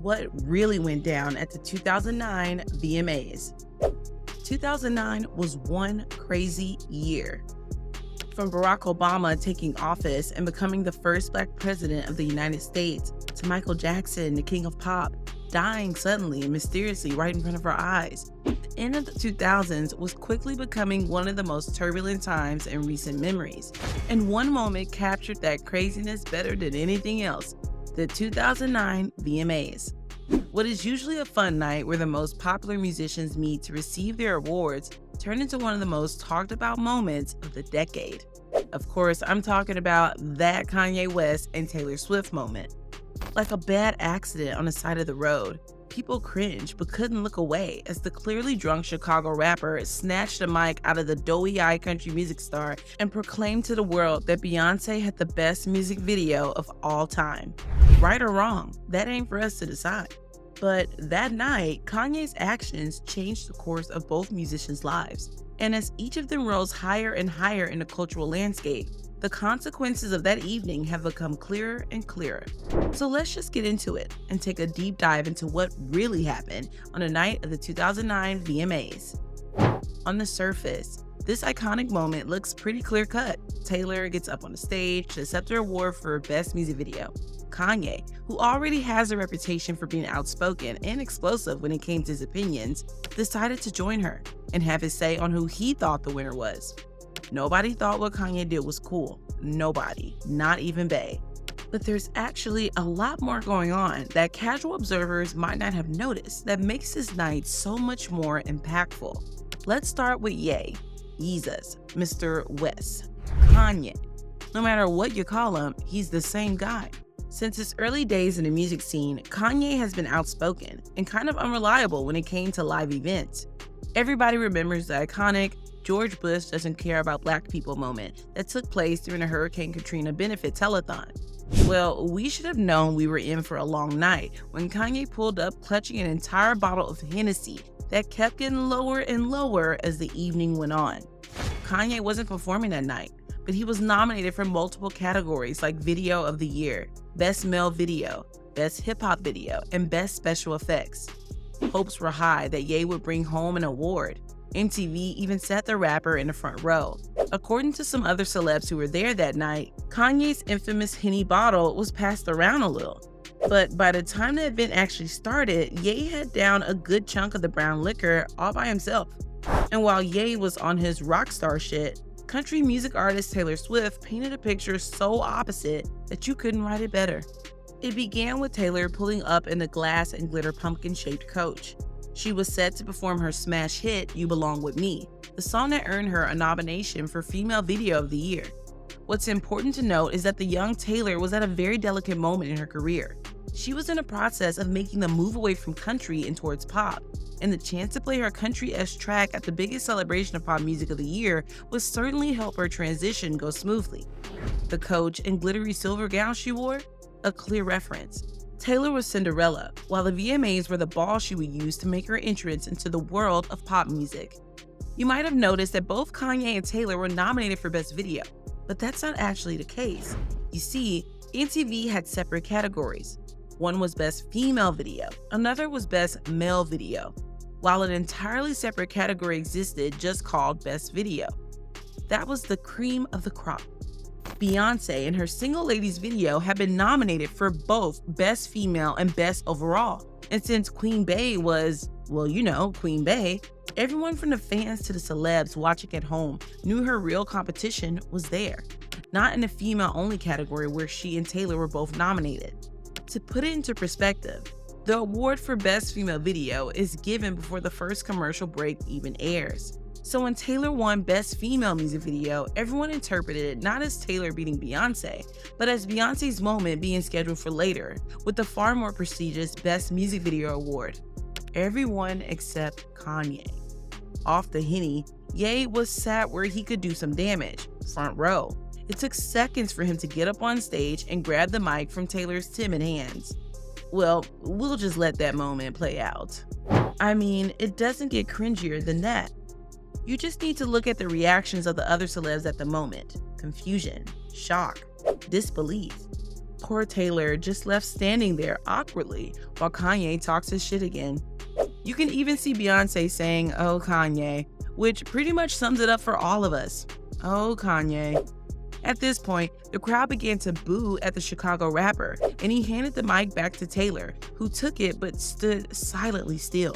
what really went down at the 2009 VMAs. 2009 was one crazy year. From Barack Obama taking office and becoming the first Black president of the United States, to Michael Jackson, the king of pop, dying suddenly and mysteriously right in front of our eyes. The end of the 2000s was quickly becoming one of the most turbulent times in recent memories. And one moment captured that craziness better than anything else: the 2009 VMAs. What is usually a fun night where the most popular musicians meet to receive their awards turned into one of the most talked about moments of the decade. Of course, I'm talking about that Kanye West and Taylor Swift moment. Like a bad accident on the side of the road, people cringed but couldn't look away as the clearly drunk Chicago rapper snatched the mic out of the doughy-eyed country music star and proclaimed to the world that Beyoncé had the best music video of all time. Right or wrong, that ain't for us to decide. But that night, Kanye's actions changed the course of both musicians' lives. And as each of them rose higher and higher in the cultural landscape, the consequences of that evening have become clearer and clearer. So let's just get into it and take a deep dive into what really happened on the night of the 2009 VMAs. On the surface, this iconic moment looks pretty clear-cut. Taylor gets up on the stage to accept her award for Best Music Video. Kanye, who already has a reputation for being outspoken and explosive when it came to his opinions, decided to join her and have his say on who he thought the winner was. Nobody thought what Kanye did was cool. Nobody, not even Bey. But there's actually a lot more going on that casual observers might not have noticed that makes this night so much more impactful. Let's start with Ye, Yeezus, Mr. West, Kanye. No matter what you call him, he's the same guy. Since his early days in the music scene, Kanye has been outspoken and kind of unreliable when it came to live events. Everybody remembers the iconic George Bush doesn't care about Black people moment that took place during the Hurricane Katrina benefit telethon. Well, we should have known we were in for a long night when Kanye pulled up clutching an entire bottle of Hennessy that kept getting lower and lower as the evening went on. Kanye wasn't performing that night, but he was nominated for multiple categories like Video of the Year, Best Male Video, Best Hip Hop Video, and Best Special Effects. Hopes were high that Ye would bring home an award. MTV even sat the rapper in the front row. According to some other celebs who were there that night, Kanye's infamous Henny bottle was passed around a little. But by the time the event actually started, Ye had down a good chunk of the brown liquor all by himself. And while Ye was on his rock star shit, country music artist Taylor Swift painted a picture so opposite that you couldn't write it better. It began with Taylor pulling up in a glass and glitter pumpkin-shaped coach. She was set to perform her smash hit, You Belong With Me, the song that earned her a nomination for Female Video of the Year. What's important to note is that the young Taylor was at a very delicate moment in her career. She was in a process of making the move away from country and towards pop, and the chance to play her country-esque track at the biggest celebration of pop music of the year would certainly help her transition go smoothly. The coach and glittery silver gown she wore? A clear reference. Taylor was Cinderella, while the VMAs were the ball she would use to make her entrance into the world of pop music. You might have noticed that both Kanye and Taylor were nominated for Best Video, but that's not actually the case. You see, MTV had separate categories. One was Best Female Video, another was Best Male Video, while an entirely separate category existed just called Best Video. That was the cream of the crop. Beyoncé and her Single Ladies video have been nominated for both Best Female and Best Overall. And since Queen Bey was, well, you know, Queen Bey, everyone from the fans to the celebs watching at home knew her real competition was there, not in the female-only category where she and Taylor were both nominated. To put it into perspective, the award for Best Female Video is given before the first commercial break even airs. So when Taylor won Best Female Music Video, everyone interpreted it not as Taylor beating Beyoncé, but as Beyoncé's moment being scheduled for later, with the far more prestigious Best Music Video award. Everyone except Kanye. Off the Henny, Ye was sat where he could do some damage, front row. It took seconds for him to get up on stage and grab the mic from Taylor's timid hands. Well, we'll just let that moment play out. I mean, it doesn't get cringier than that. You just need to look at the reactions of the other celebs at the moment. Confusion, shock, disbelief. Poor Taylor just left standing there awkwardly while Kanye talks his shit again. You can even see Beyonce saying, "Oh, Kanye," which pretty much sums it up for all of us. Oh, Kanye. At this point, the crowd began to boo at the Chicago rapper, and he handed the mic back to Taylor, who took it but stood silently still.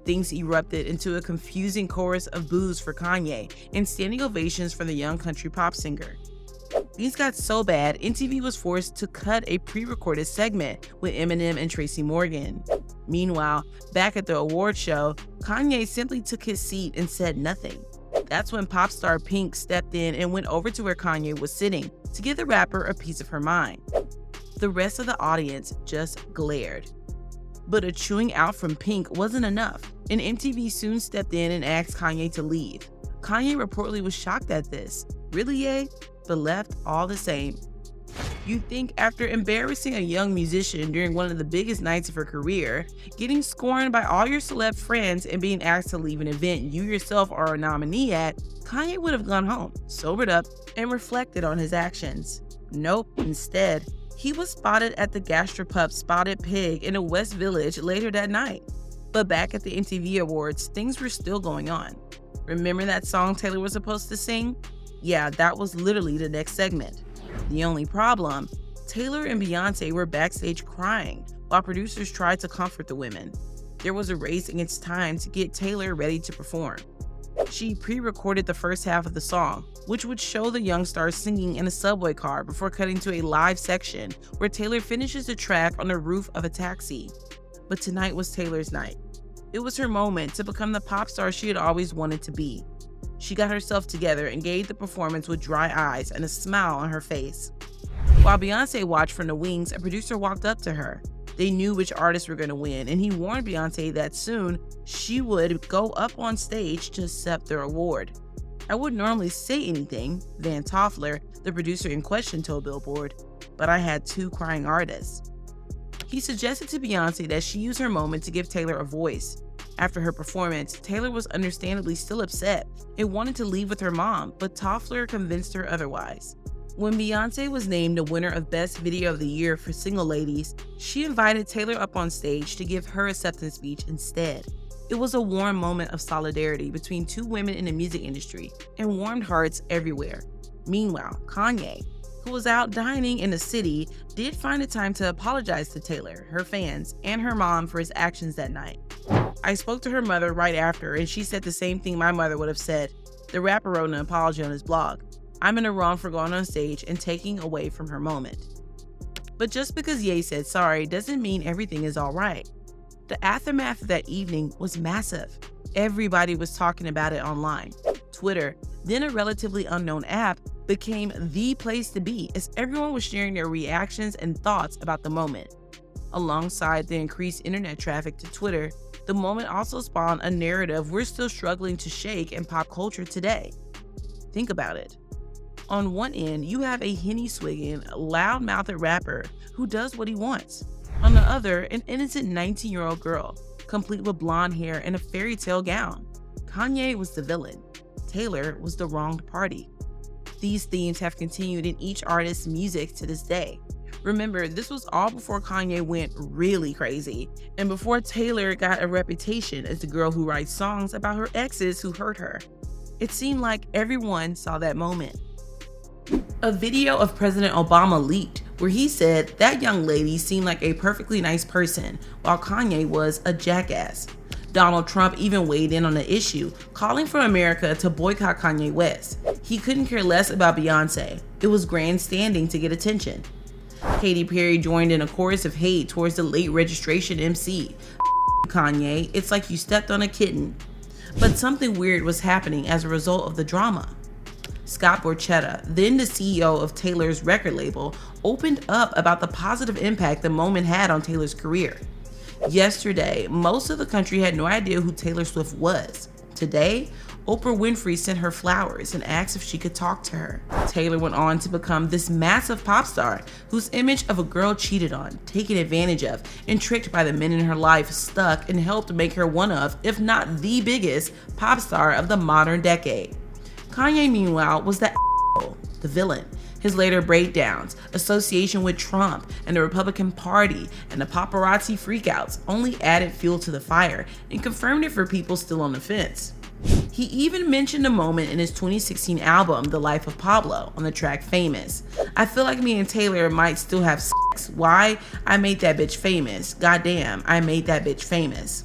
Things erupted into a confusing chorus of boos for Kanye and standing ovations for the young country pop singer. Things got so bad, MTV was forced to cut a pre-recorded segment with Eminem and Tracy Morgan. Meanwhile, back at the award show, Kanye simply took his seat and said nothing. That's when pop star Pink stepped in and went over to where Kanye was sitting to give the rapper a piece of her mind. The rest of the audience just glared. But a chewing out from Pink wasn't enough, and MTV soon stepped in and asked Kanye to leave. Kanye reportedly was shocked at this. Really, Ye? But left all the same. You'd think after embarrassing a young musician during one of the biggest nights of her career, getting scorned by all your celeb friends, and being asked to leave an event you yourself are a nominee at, Kanye would have gone home, sobered up, and reflected on his actions. Nope, instead, he was spotted at the Gastropub Spotted Pig in a West Village later that night. But back at the MTV Awards, things were still going on. Remember that song Taylor was supposed to sing? Yeah, that was literally the next segment. The only problem, Taylor and Beyonce were backstage crying while producers tried to comfort the women. There was a race against time to get Taylor ready to perform. She pre-recorded the first half of the song, which would show the young stars singing in a subway car before cutting to a live section where Taylor finishes the track on the roof of a taxi. But tonight was Taylor's night. It was her moment to become the pop star she had always wanted to be. She got herself together and gave the performance with dry eyes and a smile on her face. While Beyonce watched from the wings, a producer walked up to her. They knew which artists were going to win, and he warned Beyonce that soon she would go up on stage to accept their award. "I wouldn't normally say anything," Van Toffler, the producer in question, told Billboard, "but I had two crying artists." He suggested to Beyonce that she use her moment to give Taylor a voice. After her performance, Taylor was understandably still upset and wanted to leave with her mom, but Toffler convinced her otherwise. When Beyonce was named the winner of Best Video of the Year for Single Ladies, she invited Taylor up on stage to give her acceptance speech instead. It was a warm moment of solidarity between two women in the music industry and warmed hearts everywhere. Meanwhile, Kanye, who was out dining in the city, did find the time to apologize to Taylor, her fans, and her mom for his actions that night. "I spoke to her mother right after, and she said the same thing my mother would have said." The rapper wrote an apology on his blog. "I'm in the wrong for going on stage and taking away from her moment." But just because Ye said sorry doesn't mean everything is all right. The aftermath of that evening was massive. Everybody was talking about it online. Twitter, then a relatively unknown app, became the place to be as everyone was sharing their reactions and thoughts about the moment. Alongside the increased internet traffic to Twitter, the moment also spawned a narrative we're still struggling to shake in pop culture today. Think about it. On one end, you have a Henny-swigging, loud-mouthed rapper who does what he wants. On the other, an innocent 19-year-old girl, complete with blonde hair and a fairy tale gown. Kanye was the villain. Taylor was the wronged party. These themes have continued in each artist's music to this day. Remember, this was all before Kanye went really crazy, and before Taylor got a reputation as the girl who writes songs about her exes who hurt her. It seemed like everyone saw that moment. A video of President Obama leaked where he said that young lady seemed like a perfectly nice person, while Kanye was a jackass. Donald Trump even weighed in on the issue, calling for America to boycott Kanye West. He couldn't care less about Beyonce. It was grandstanding to get attention. Katy Perry joined in a chorus of hate towards the late registration MC. Kanye, it's like you stepped on a kitten. But something weird was happening as a result of the drama. Scott Borchetta, then the CEO of Taylor's record label, opened up about the positive impact the moment had on Taylor's career. Yesterday, most of the country had no idea who Taylor Swift was. Today, Oprah Winfrey sent her flowers and asked if she could talk to her. Taylor went on to become this massive pop star whose image of a girl cheated on, taken advantage of, and tricked by the men in her life stuck and helped make her one of, if not the biggest, pop star of the modern decade. Kanye, meanwhile, was the villain, His later breakdowns, association with Trump and the Republican Party, and the paparazzi freakouts only added fuel to the fire and confirmed it for people still on the fence. He even mentioned a moment in his 2016 album, The Life of Pablo, on the track Famous. "I feel like me and Taylor might still have sex. Why? I made that bitch famous. Goddamn, I made that bitch famous."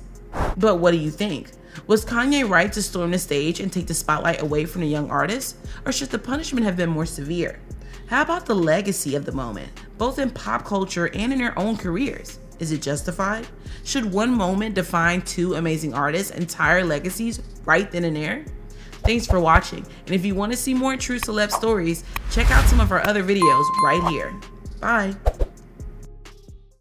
But what do you think? Was Kanye right to storm the stage and take the spotlight away from the young artist? Or should the punishment have been more severe? How about the legacy of the moment, both in pop culture and in their own careers? Is it justified? Should one moment define two amazing artists' entire legacies right then and there? Thanks for watching, and if you want to see more true celeb stories, check out some of our other videos right here. Bye.